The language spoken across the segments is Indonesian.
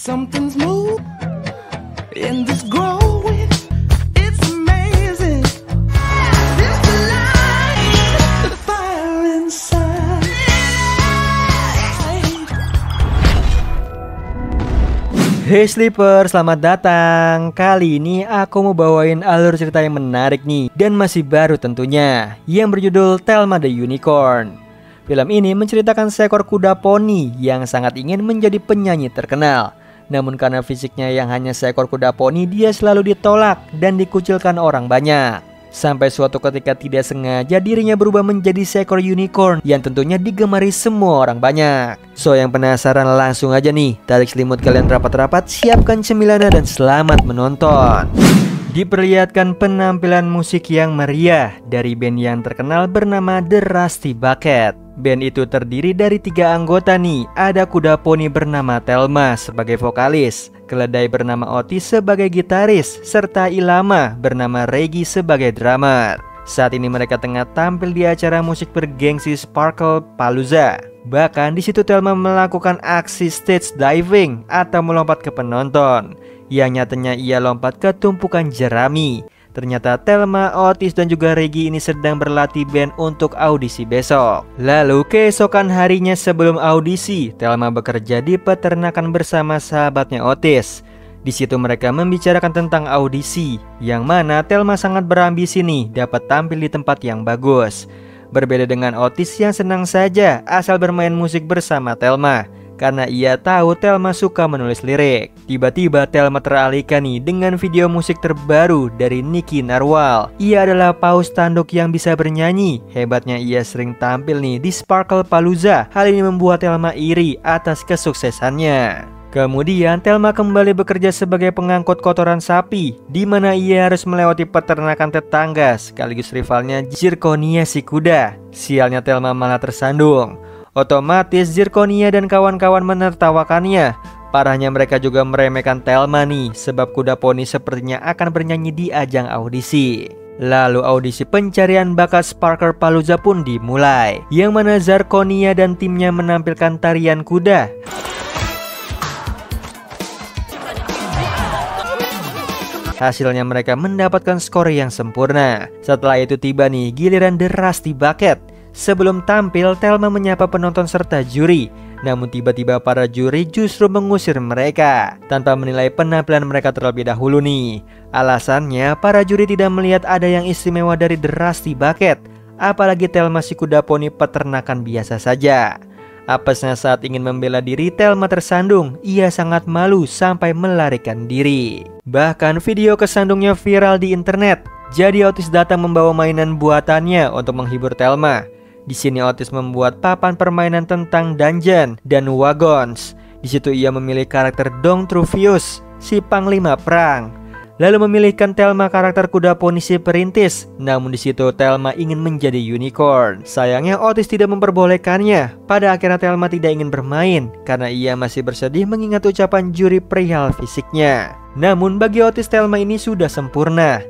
Something's moved in this growing. It's amazing. It's the light, the fire inside. Hey Sleeper, selamat datang. Kali ini aku mau bawain alur cerita yang menarik nih, dan masih baru tentunya, yang berjudul Thelma the Unicorn. Film ini menceritakan seekor kuda poni yang sangat ingin menjadi penyanyi terkenal. Namun karena fisiknya yang hanya seekor kuda poni, dia selalu ditolak dan dikucilkan orang banyak. Sampai suatu ketika tidak sengaja dirinya berubah menjadi seekor unicorn yang tentunya digemari semua orang banyak. So yang penasaran langsung aja nih, tarik selimut kalian rapat-rapat, siapkan cemilannya dan selamat menonton. Diperlihatkan penampilan musik yang meriah dari band yang terkenal bernama The Rusty Bucket. Band itu terdiri dari 3 anggota nih. Ada kuda poni bernama Thelma sebagai vokalis, keledai bernama Otis sebagai gitaris, serta Ilama bernama Reggie sebagai drummer. Saat ini mereka tengah tampil di acara musik bergengsi Sparkle Palooza. Bahkan di situ Thelma melakukan aksi stage diving atau melompat ke penonton, yang nyatanya ia lompat ke tumpukan jerami. Ternyata Thelma, Otis, dan juga Reggie ini sedang berlatih band untuk audisi besok. Lalu keesokan harinya sebelum audisi, Thelma bekerja di peternakan bersama sahabatnya Otis. Di situ mereka membicarakan tentang audisi, yang mana Thelma sangat berambisi nih dapat tampil di tempat yang bagus. Berbeda dengan Otis yang senang saja asal bermain musik bersama Thelma, karena ia tahu Thelma suka menulis lirik. Tiba-tiba Thelma teralihkan nih dengan video musik terbaru dari Nicky Narwhal. Ia adalah paus tanduk yang bisa bernyanyi. Hebatnya ia sering tampil nih di Sparkle Palooza. Hal ini membuat Thelma iri atas kesuksesannya. Kemudian Thelma kembali bekerja sebagai pengangkut kotoran sapi, di mana ia harus melewati peternakan tetangga sekaligus rivalnya Zirconia si kuda. Sialnya Thelma malah tersandung. Otomatis Zirconia dan kawan-kawan menertawakannya. Parahnya mereka juga meremehkan Thelma nih, sebab kuda poni sepertinya akan bernyanyi di ajang audisi. Lalu audisi pencarian bakat Sparkle Palooza pun dimulai, yang mana Zirconia dan timnya menampilkan tarian kuda. Hasilnya mereka mendapatkan skor yang sempurna. Setelah itu tiba nih giliran The Rusty Bucket. Sebelum tampil, Thelma menyapa penonton serta juri. Namun tiba-tiba para juri justru mengusir mereka tanpa menilai penampilan mereka terlebih dahulu nih. Alasannya, para juri tidak melihat ada yang istimewa dari The Rusty Bucket. Apalagi Thelma si kuda poni peternakan biasa saja. Apesnya saat ingin membela diri, Thelma tersandung. Ia sangat malu sampai melarikan diri. Bahkan video kesandungnya viral di internet. Jadi Otis datang membawa mainan buatannya untuk menghibur Thelma. Di sini Otis membuat papan permainan tentang dungeon dan wagons. Di situ ia memilih karakter Dong Truvius, si panglima perang. Lalu memilihkan Thelma karakter kuda poni si perintis. Namun di situ Thelma ingin menjadi unicorn. Sayangnya Otis tidak memperbolehkannya. Pada akhirnya Thelma tidak ingin bermain karena ia masih bersedih mengingat ucapan juri perihal fisiknya. Namun bagi Otis Thelma ini sudah sempurna.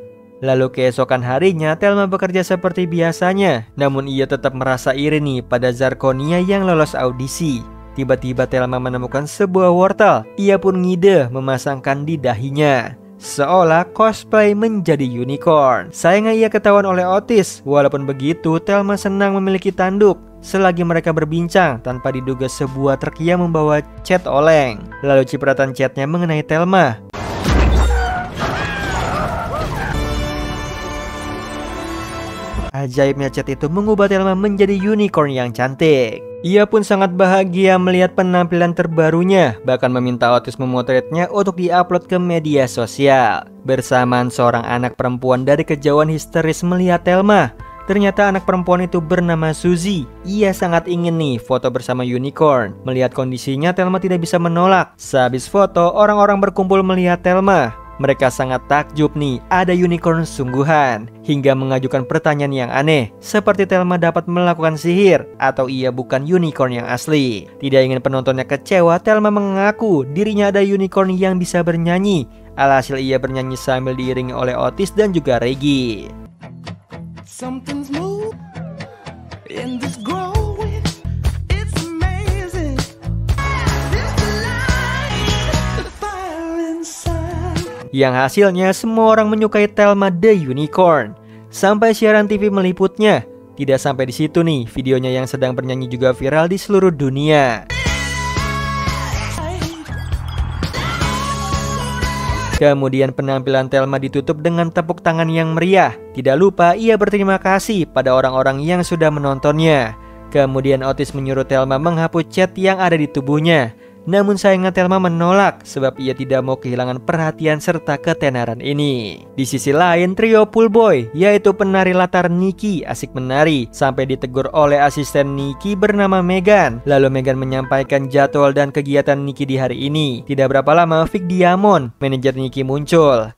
Lalu keesokan harinya Thelma bekerja seperti biasanya. Namun ia tetap merasa iri nih pada Zirconia yang lolos audisi. Tiba-tiba Thelma menemukan sebuah wortel. Ia pun ngide memasangkan di dahinya, seolah cosplay menjadi unicorn. Sayangnya ia ketahuan oleh Otis. Walaupun begitu Thelma senang memiliki tanduk. Selagi mereka berbincang, tanpa diduga sebuah truk yang membawa cat oleng. Lalu cipratan catnya mengenai Thelma. Ajaibnya cat itu mengubah Thelma menjadi unicorn yang cantik. Ia pun sangat bahagia melihat penampilan terbarunya, bahkan meminta Otis memotretnya untuk diupload ke media sosial. Bersamaan seorang anak perempuan dari kejauhan histeris melihat Thelma. Ternyata anak perempuan itu bernama Suzy. Ia sangat ingin nih foto bersama unicorn. Melihat kondisinya, Thelma tidak bisa menolak. Sehabis foto, orang-orang berkumpul melihat Thelma. Mereka sangat takjub nih, ada unicorn sungguhan, hingga mengajukan pertanyaan yang aneh, seperti Thelma dapat melakukan sihir atau ia bukan unicorn yang asli. Tidak ingin penontonnya kecewa, Thelma mengaku dirinya ada unicorn yang bisa bernyanyi. Alhasil ia bernyanyi sambil diiringi oleh Otis dan juga Reggie. Something's moved in this growing. It's amazing. It's the light, the Yang hasilnya semua orang menyukai Thelma the Unicorn. Sampai siaran TV meliputnya. Tidak sampai di situ nih, videonya yang sedang bernyanyi juga viral di seluruh dunia. Kemudian penampilan Thelma ditutup dengan tepuk tangan yang meriah. Tidak lupa ia berterima kasih pada orang-orang yang sudah menontonnya. Kemudian Otis menyuruh Thelma menghapus chat yang ada di tubuhnya. Namun sayangnya Thelma menolak sebab ia tidak mau kehilangan perhatian serta ketenaran ini. Di sisi lain, trio Pool Boy, yaitu penari latar Nikki, asik menari sampai ditegur oleh asisten Nikki bernama Megan. Lalu Megan menyampaikan jadwal dan kegiatan Nikki di hari ini. Tidak berapa lama Vic Diamond, manajer Nikki, muncul.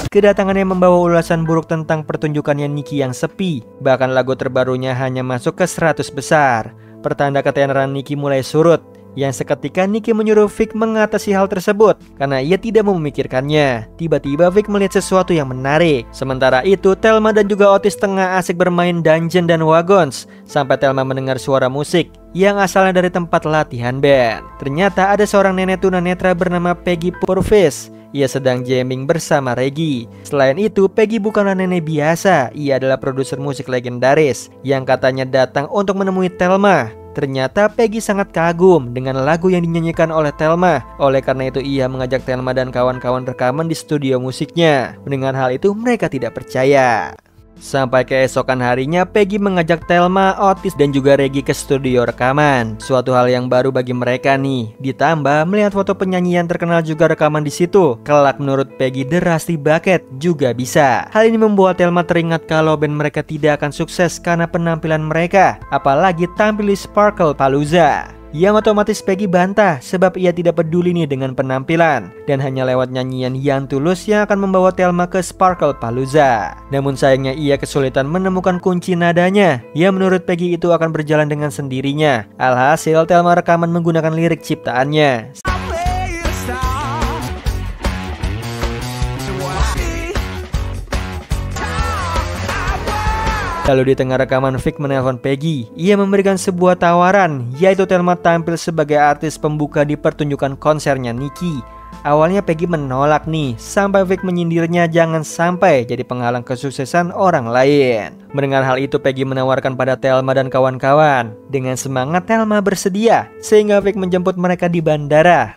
Kedatangannya membawa ulasan buruk tentang pertunjukannya Nikki yang sepi. Bahkan lagu terbarunya hanya masuk ke 100 besar. Pertanda ketenaran Nikki mulai surut. Yang seketika Nikki menyuruh Vic mengatasi hal tersebut karena ia tidak mau memikirkannya. Tiba-tiba Vic melihat sesuatu yang menarik. Sementara itu Thelma dan juga Otis tengah asik bermain Dungeon dan Wagons sampai Thelma mendengar suara musik yang asalnya dari tempat latihan band. Ternyata ada seorang nenek tunanetra bernama Peggy Purvis. Ia sedang jamming bersama Reggie. Selain itu, Peggy bukanlah nenek biasa. Ia adalah produser musik legendaris yang katanya datang untuk menemui Thelma. Ternyata Peggy sangat kagum dengan lagu yang dinyanyikan oleh Thelma. Oleh karena itu ia mengajak Thelma dan kawan-kawan rekaman di studio musiknya. Mendengar hal itu mereka tidak percaya. Sampai keesokan harinya Peggy mengajak Thelma, Otis dan juga Reggie ke studio rekaman. Suatu hal yang baru bagi mereka nih. Ditambah melihat foto penyanyi yang terkenal juga rekaman di situ. Kelak menurut Peggy The Rusty Bucket juga bisa. Hal ini membuat Thelma teringat kalau band mereka tidak akan sukses karena penampilan mereka, apalagi tampil di Sparkle Palooza. Yang otomatis Peggy bantah sebab ia tidak peduli nih dengan penampilan dan hanya lewat nyanyian yang tulus yang akan membawa Thelma ke Sparkle Palooza. Namun sayangnya ia kesulitan menemukan kunci nadanya yang menurut Peggy itu akan berjalan dengan sendirinya. Alhasil Thelma rekaman menggunakan lirik ciptaannya. Lalu di tengah rekaman Vic menelpon Peggy. Ia memberikan sebuah tawaran, yaitu Thelma tampil sebagai artis pembuka di pertunjukan konsernya Nikki. Awalnya Peggy menolak nih, sampai Vic menyindirnya jangan sampai jadi penghalang kesuksesan orang lain. Mendengar hal itu Peggy menawarkan pada Thelma dan kawan-kawan. Dengan semangat Thelma bersedia, sehingga Vic menjemput mereka di bandara.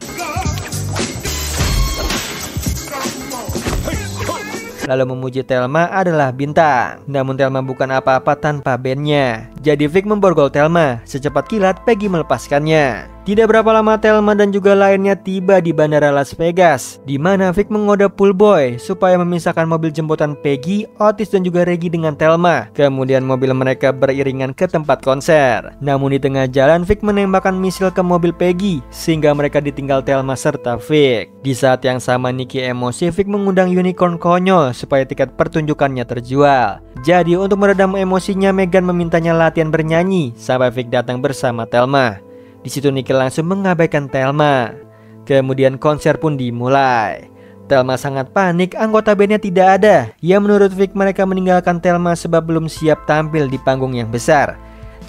Lalu memuji Thelma adalah bintang. Namun Thelma bukan apa-apa tanpa bandnya. Jadi Vic memborgol Thelma. Secepat kilat Peggy melepaskannya. Tidak berapa lama Thelma dan juga lainnya tiba di bandara Las Vegas, di mana Vic menggoda Pool Boy supaya memisahkan mobil jemputan Peggy, Otis dan juga Reggie dengan Thelma. Kemudian mobil mereka beriringan ke tempat konser. Namun di tengah jalan Vic menembakkan misil ke mobil Peggy sehingga mereka ditinggal Thelma serta Vic. Di saat yang sama Nikki emosi, Vic mengundang Unicorn konyol supaya tiket pertunjukannya terjual. Jadi untuk meredam emosinya Megan memintanya latihan bernyanyi sampai Vic datang bersama Thelma. Di situ Nikki langsung mengabaikan Thelma. Kemudian konser pun dimulai. Thelma sangat panik, anggota bandnya tidak ada. Ya menurut Vic mereka meninggalkan Thelma sebab belum siap tampil di panggung yang besar.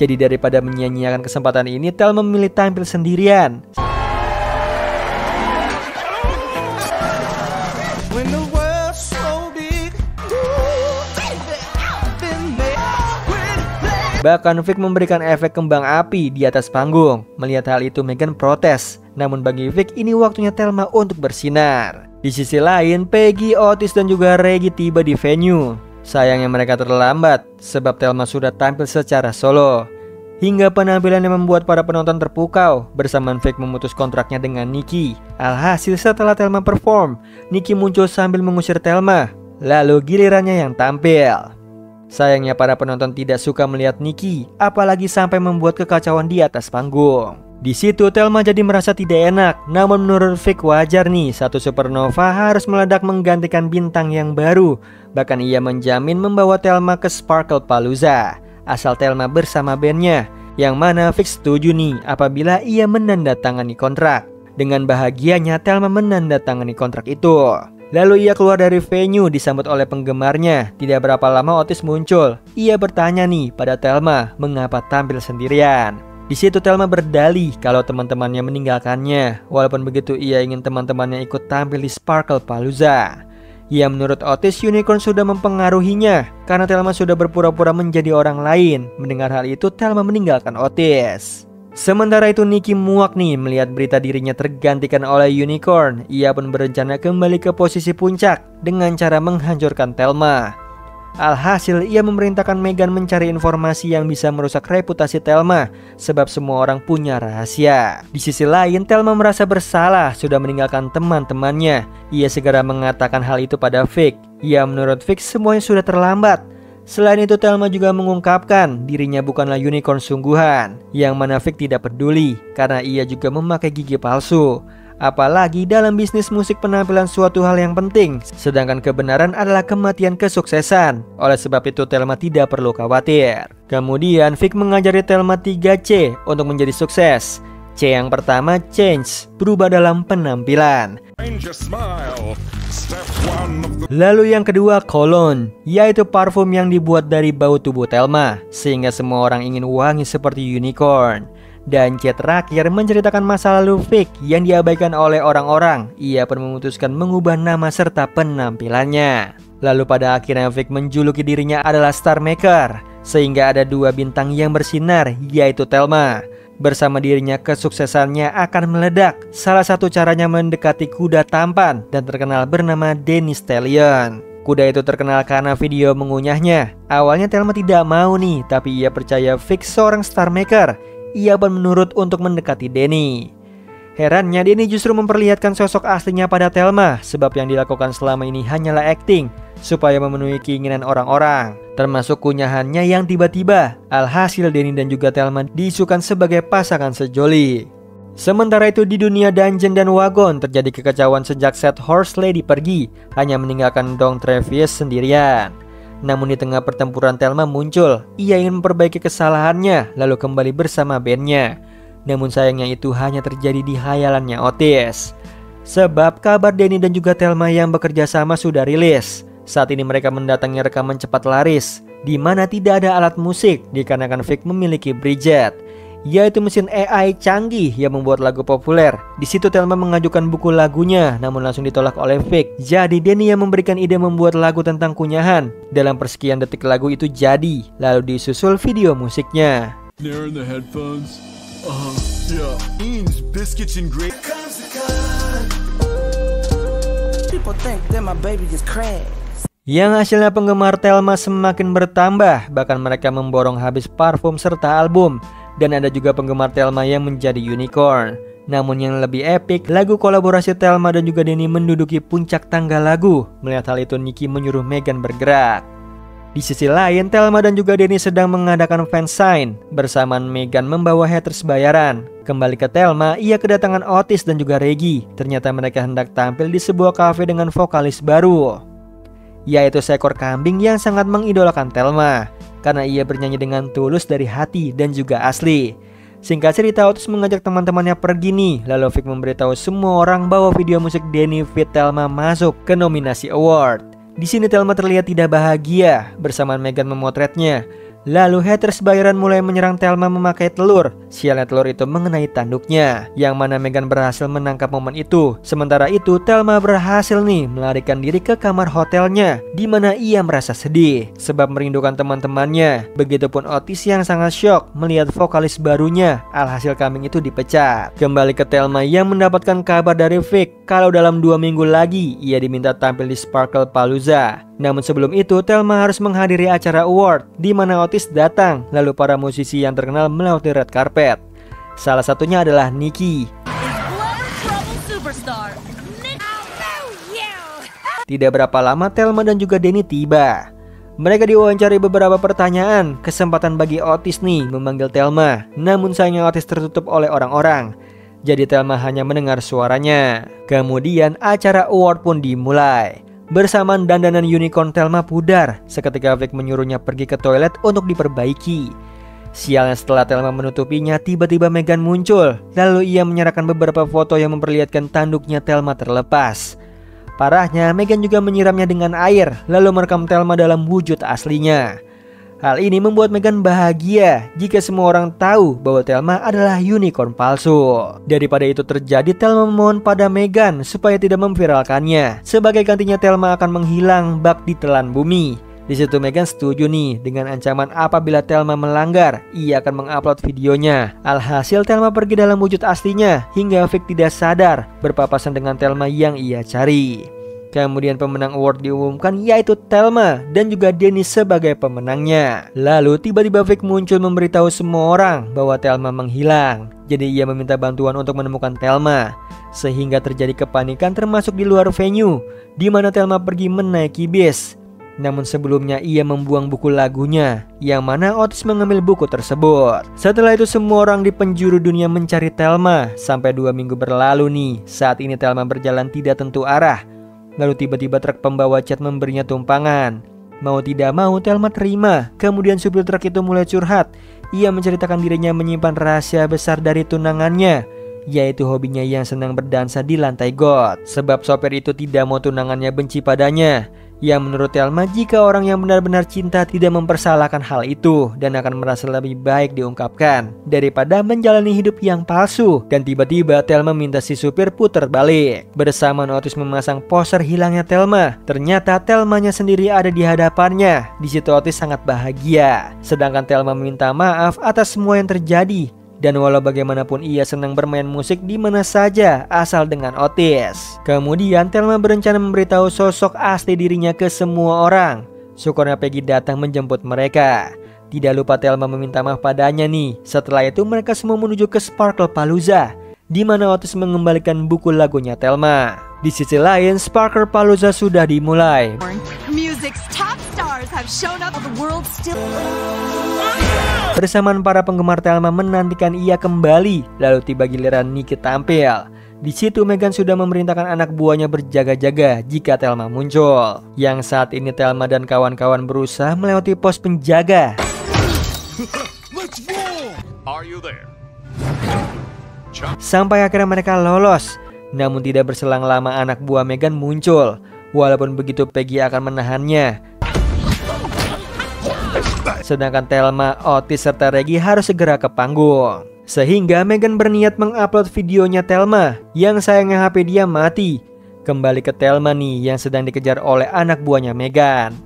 Jadi daripada menyia-nyiakan kesempatan ini, Thelma memilih tampil sendirian. Bahkan Vic memberikan efek kembang api di atas panggung. Melihat hal itu Megan protes. Namun bagi Vic ini waktunya Thelma untuk bersinar. Di sisi lain Peggy, Otis dan juga Reggie tiba di venue. Sayangnya mereka terlambat sebab Thelma sudah tampil secara solo. Hingga penampilannya membuat para penonton terpukau. Bersamaan Vic memutus kontraknya dengan Nikki. Alhasil setelah Thelma perform, Nikki muncul sambil mengusir Thelma. Lalu gilirannya yang tampil. Sayangnya para penonton tidak suka melihat Nikki, apalagi sampai membuat kekacauan di atas panggung. Di situ Thelma jadi merasa tidak enak. Namun menurut Vic wajar nih, satu supernova harus meledak menggantikan bintang yang baru. Bahkan ia menjamin membawa Thelma ke Sparkle Palooza asal Thelma bersama bandnya. Yang mana Vic setuju nih apabila ia menandatangani kontrak. Dengan bahagianya Thelma menandatangani kontrak itu. Lalu ia keluar dari venue disambut oleh penggemarnya. Tidak berapa lama Otis muncul. Ia bertanya nih pada Thelma mengapa tampil sendirian. Di situ Thelma berdalih kalau teman-temannya meninggalkannya. Walaupun begitu, ia ingin teman-temannya ikut tampil di Sparklepalooza. Ya, menurut Otis, unicorn sudah mempengaruhinya karena Thelma sudah berpura-pura menjadi orang lain. Mendengar hal itu, Thelma meninggalkan Otis. Sementara itu Nikki muak nih melihat berita dirinya tergantikan oleh unicorn. Ia pun berencana kembali ke posisi puncak dengan cara menghancurkan Thelma. Alhasil ia memerintahkan Megan mencari informasi yang bisa merusak reputasi Thelma, sebab semua orang punya rahasia. Di sisi lain, Thelma merasa bersalah sudah meninggalkan teman-temannya. Ia segera mengatakan hal itu pada Vic. Ya, menurut Vic semuanya sudah terlambat. Selain itu, Thelma juga mengungkapkan dirinya bukanlah unicorn sungguhan, yang mana Vic tidak peduli karena ia juga memakai gigi palsu. Apalagi dalam bisnis musik penampilan suatu hal yang penting, sedangkan kebenaran adalah kematian kesuksesan. Oleh sebab itu Thelma tidak perlu khawatir. Kemudian Vic mengajari Thelma 3C untuk menjadi sukses. C yang pertama, change, berubah dalam penampilan. Lalu yang kedua, cologne, yaitu parfum yang dibuat dari bau tubuh Thelma, sehingga semua orang ingin wangi seperti unicorn. Dan C terakhir menceritakan masa lalu Vic yang diabaikan oleh orang-orang. Ia pun memutuskan mengubah nama serta penampilannya. Lalu pada akhirnya Vic menjuluki dirinya adalah Star Maker, sehingga ada 2 bintang yang bersinar, yaitu Thelma. Bersama dirinya kesuksesannya akan meledak. Salah satu caranya mendekati kuda tampan dan terkenal bernama Danny Stallion. Kuda itu terkenal karena video mengunyahnya. Awalnya Thelma tidak mau nih, tapi ia percaya Vic seorang Star Maker. Ia pun menurut untuk mendekati Danny. Herannya Danny justru memperlihatkan sosok aslinya pada Thelma, sebab yang dilakukan selama ini hanyalah acting supaya memenuhi keinginan orang-orang, termasuk kunyahannya yang tiba-tiba. Alhasil Danny dan juga Thelma diisukan sebagai pasangan sejoli. Sementara itu di dunia Dungeon dan Wagon terjadi kekacauan sejak Seth Horse Lady pergi, hanya meninggalkan Don Travis sendirian. Namun di tengah pertempuran Thelma muncul. Ia ingin memperbaiki kesalahannya lalu kembali bersama bandnya. Namun sayangnya itu hanya terjadi di hayalannya Otis. Sebab kabar Danny dan juga Thelma yang bekerja sama sudah rilis. Saat ini mereka mendatangi rekaman cepat laris, di mana tidak ada alat musik dikarenakan Vic memiliki Bridget, yaitu mesin AI canggih yang membuat lagu populer. Di situ Thelma mengajukan buku lagunya, namun langsung ditolak oleh Vic. Jadi Danny yang memberikan ide membuat lagu tentang kunyahan. Dalam persekian detik lagu itu jadi, lalu disusul video musiknya. Yang hasilnya penggemar Thelma semakin bertambah, bahkan mereka memborong habis parfum serta album. Dan ada juga penggemar Thelma yang menjadi unicorn. Namun yang lebih epik, lagu kolaborasi Thelma dan juga Danny menduduki puncak tangga lagu. Melihat hal itu, Nikki menyuruh Megan bergerak. Di sisi lain, Thelma dan juga Danny sedang mengadakan fansign. Bersamaan Megan membawa haters bayaran. Kembali ke Thelma, ia kedatangan Otis dan juga Reggie. Ternyata mereka hendak tampil di sebuah kafe dengan vokalis baru, yaitu seekor kambing yang sangat mengidolakan Thelma karena ia bernyanyi dengan tulus dari hati dan juga asli. Singkat cerita, Otis mengajak teman-temannya pergi nih. Lalu Vic memberitahu semua orang bahwa video musik Danny feat Thelma masuk ke nominasi award. Di sini Thelma terlihat tidak bahagia bersamaan Megan memotretnya. Lalu haters bayaran mulai menyerang Thelma memakai telur. Sialnya telur itu mengenai tanduknya, yang mana Megan berhasil menangkap momen itu. Sementara itu Thelma berhasil nih melarikan diri ke kamar hotelnya, di mana ia merasa sedih sebab merindukan teman-temannya. Begitupun Otis yang sangat syok melihat vokalis barunya. Alhasil kambing itu dipecat. Kembali ke Thelma yang mendapatkan kabar dari Vic kalau dalam 2 minggu lagi ia diminta tampil di Sparklepalooza. Namun sebelum itu Thelma harus menghadiri acara award, di mana Otis datang. Lalu para musisi yang terkenal melewati red carpet. Salah satunya adalah Nikki. Tidak berapa lama Thelma dan juga Danny tiba. Mereka diwawancari beberapa pertanyaan. Kesempatan bagi Otis nih memanggil Thelma. Namun sayangnya Otis tertutup oleh orang-orang. Jadi Thelma hanya mendengar suaranya. Kemudian acara award pun dimulai. Bersamaan dandanan unicorn Thelma pudar seketika Vic menyuruhnya pergi ke toilet untuk diperbaiki. Sialnya setelah Thelma menutupinya, tiba-tiba Megan muncul. Lalu ia menyerahkan beberapa foto yang memperlihatkan tanduknya Thelma terlepas. Parahnya, Megan juga menyiramnya dengan air lalu merekam Thelma dalam wujud aslinya. Hal ini membuat Meghan bahagia jika semua orang tahu bahwa Thelma adalah unicorn palsu. Daripada itu terjadi, Thelma memohon pada Meghan supaya tidak memviralkannya. Sebagai gantinya Thelma akan menghilang bak ditelan bumi. Di situ Meghan setuju nih dengan ancaman apabila Thelma melanggar, ia akan mengupload videonya. Alhasil Thelma pergi dalam wujud aslinya hingga Vic tidak sadar berpapasan dengan Thelma yang ia cari. Kemudian pemenang award diumumkan, yaitu Thelma dan juga Dennis sebagai pemenangnya. Lalu tiba-tiba Vic muncul memberitahu semua orang bahwa Thelma menghilang. Jadi ia meminta bantuan untuk menemukan Thelma. Sehingga terjadi kepanikan termasuk di luar venue, di mana Thelma pergi menaiki bis. Namun sebelumnya ia membuang buku lagunya, yang mana Otis mengambil buku tersebut. Setelah itu semua orang di penjuru dunia mencari Thelma. Sampai 2 minggu berlalu nih. Saat ini Thelma berjalan tidak tentu arah. Lalu tiba-tiba truk pembawa cat memberinya tumpangan. Mau tidak mau Thelma terima. Kemudian supir truk itu mulai curhat. Ia menceritakan dirinya menyimpan rahasia besar dari tunangannya, yaitu hobinya yang senang berdansa di lantai got. Sebab sopir itu tidak mau tunangannya benci padanya. Yang menurut Thelma, jika orang yang benar-benar cinta tidak mempersalahkan hal itu dan akan merasa lebih baik diungkapkan daripada menjalani hidup yang palsu. Dan tiba-tiba Thelma minta si supir putar balik. Bersamaan Otis memasang poster hilangnya Thelma. Ternyata Thelmanya sendiri ada di hadapannya. Di situ Otis sangat bahagia. Sedangkan Thelma meminta maaf atas semua yang terjadi. Dan walau bagaimanapun ia senang bermain musik di mana saja asal dengan Otis. Kemudian Thelma berencana memberitahu sosok asli dirinya ke semua orang. Syukurnya Peggy datang menjemput mereka. Tidak lupa Thelma meminta maaf padanya nih. Setelah itu mereka semua menuju ke Sparkle Palooza, di mana Otis mengembalikan buku lagunya Thelma. Di sisi lain, Sparkle Palooza sudah dimulai. Music's top stars have shown up. The world still. Bersamaan para penggemar Thelma menantikan ia kembali. Lalu tiba giliran Nicky tampil. Di situ Meghan sudah memerintahkan anak buahnya berjaga-jaga jika Thelma muncul. Yang saat ini Thelma dan kawan-kawan berusaha melewati pos penjaga. Sampai akhirnya mereka lolos. Namun tidak berselang lama anak buah Meghan muncul. Walaupun begitu Peggy akan menahannya. Sedangkan Thelma, Otis, serta Reggie harus segera ke panggung. Sehingga Meghan berniat mengupload videonya Thelma, yang sayangnya HP dia mati. Kembali ke Thelma nih yang sedang dikejar oleh anak buahnya Meghan.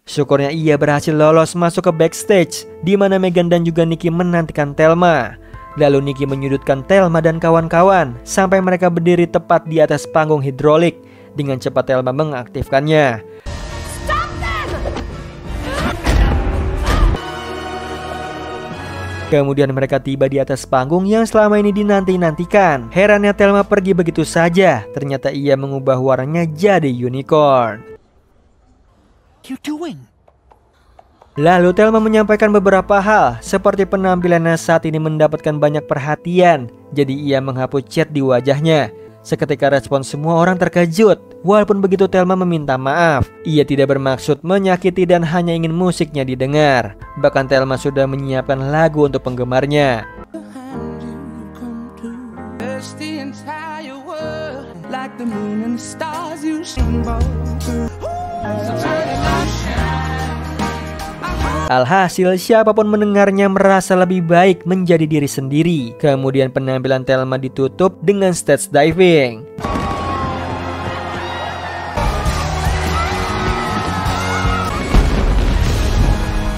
Syukurnya ia berhasil lolos masuk ke backstage, di mana Meghan dan juga Nicky menantikan Thelma. Lalu Nicky menyudutkan Thelma dan kawan-kawan sampai mereka berdiri tepat di atas panggung hidrolik. Dengan cepat Thelma mengaktifkannya. Kemudian mereka tiba di atas panggung yang selama ini dinanti-nantikan. Herannya Thelma pergi begitu saja. Ternyata ia mengubah warnanya jadi unicorn. Lalu Thelma menyampaikan beberapa hal, seperti penampilannya saat ini mendapatkan banyak perhatian. Jadi ia menghapus cat di wajahnya. Seketika respon semua orang terkejut. Walaupun begitu Thelma meminta maaf. Ia tidak bermaksud menyakiti dan hanya ingin musiknya didengar. Bahkan Thelma sudah menyiapkan lagu untuk penggemarnya. Alhasil siapapun mendengarnya merasa lebih baik menjadi diri sendiri. Kemudian penampilan Thelma ditutup dengan stage diving.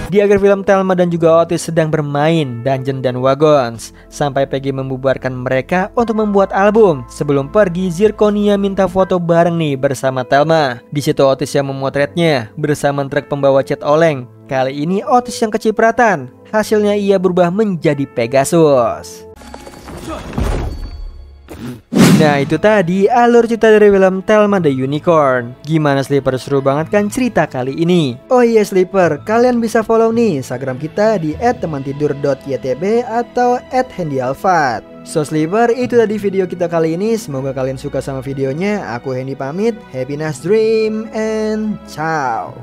Di akhir film Thelma dan juga Otis sedang bermain Dungeons and Dragons sampai Peggy membubarkan mereka untuk membuat album. Sebelum pergi, Zirconia minta foto bareng nih bersama Thelma. Di situ Otis yang memotretnya bersama truk pembawa cat oleng. Kali ini Otis yang kecipratan. Hasilnya ia berubah menjadi Pegasus. Nah itu tadi alur cerita dari film Thelma the Unicorn. Gimana Sleeper, seru banget kan cerita kali ini? Oh iya Sleeper, kalian bisa follow nih Instagram kita di @temantidur.ytb atau @handyalfat. So Sleeper, itu tadi video kita kali ini. Semoga kalian suka sama videonya. Aku Hendy pamit. Happy nice dream and ciao.